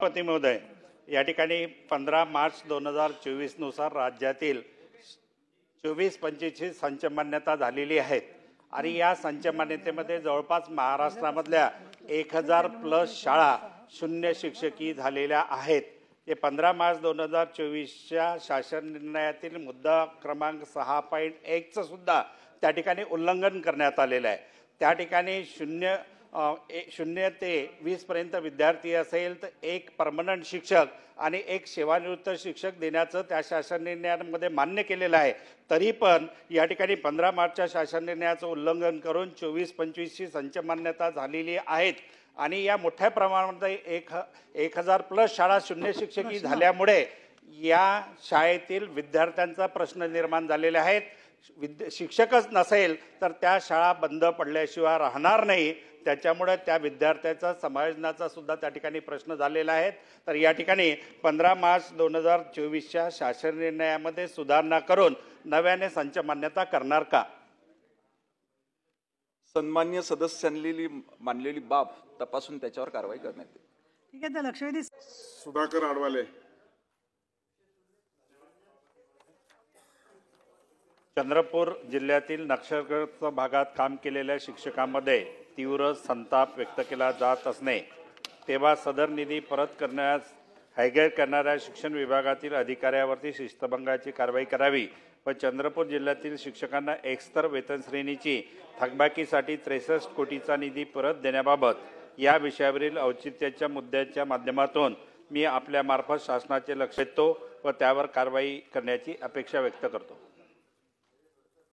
सभापती महोदय, या ठिकाणी 15 मार्च 2024 नुसार राज्यातील 24-25 संच मान्यता झालेली आहेत आणि या संच मान्यतेमध्ये जवळपास महाराष्ट्रामधल्या 1000 प्लस शाळा शून्य शिक्षकी झालेल्या आहेत। हे 15 मार्च 2024च्या शासन निर्णयातील मुद्दा क्रमांक 6.1 चं सुद्धा त्या ठिकाणी उल्लंघन करण्यात आलेलं आहे। त्या ठिकाणी 0 ते 20 पर्यंत विद्यार्थी असेल तर एक परमनंट शिक्षक आणि एक सेवानिवृत्त शिक्षक देण्याचं त्या शासन निर्णयामध्ये मान्य केलेलं आहे। तरी पण या ठिकाणी 15 मार्चच्या शासन निर्णयाचं उल्लंघन करून 24-25 ची संच मान्यता झालेली आहेत आणि या मोठ्या प्रमाणामध्ये 1000 प्लस शाळा शून्य शिक्षकी झाल्यामुळे या शाळेतील विद्यार्थ्यांचा प्रश्न निर्माण झालेले आहेत। शिक्षकच नसेल तर त्या शाळा बंद पडल्याशिवाय राहणार नाही, त्याच्यामुळे त्या विद्यार्थ्याचा समायोजनाचा सुद्धा त्या ठिकाणी प्रश्न झालेला आहे। तर या ठिकाणी 15 मार्च 2024च्या शासन निर्णयामध्ये सुधारणा करून नव्याने संच मान्यता करणार का? सन्मान्य सदस्यांनी मांडलेली बाब तपासून त्याच्यावर कारवाई करण्यात येईल। ठीक आहे, तर लक्षवेधी सुधाकर आडवाले। चंद्रपूर जिल्ह्यातील नक्षलग्रस्त भागात काम केलेल्या शिक्षकांमध्ये तीव्र संताप व्यक्त केला जात असणे, तेव्हा सदर निधी परत करण्यास हयगय करणाऱ्या शिक्षण विभागातील अधिकाऱ्यावरती शिस्तभंगाची कारवाई करावी व चंद्रपूर जिल्ह्यातील शिक्षकांना एकस्तर वेतन श्रेणीची थकबाकीसाठी 63 कोटीचा निधी परत देण्याबाबत या विषयावरील औचित्याच्या मुद्द्याच्या माध्यमातून मी आपल्यामार्फत शासनाचे लक्ष देतो व त्यावर कारवाई करण्याची अपेक्षा व्यक्त करतो।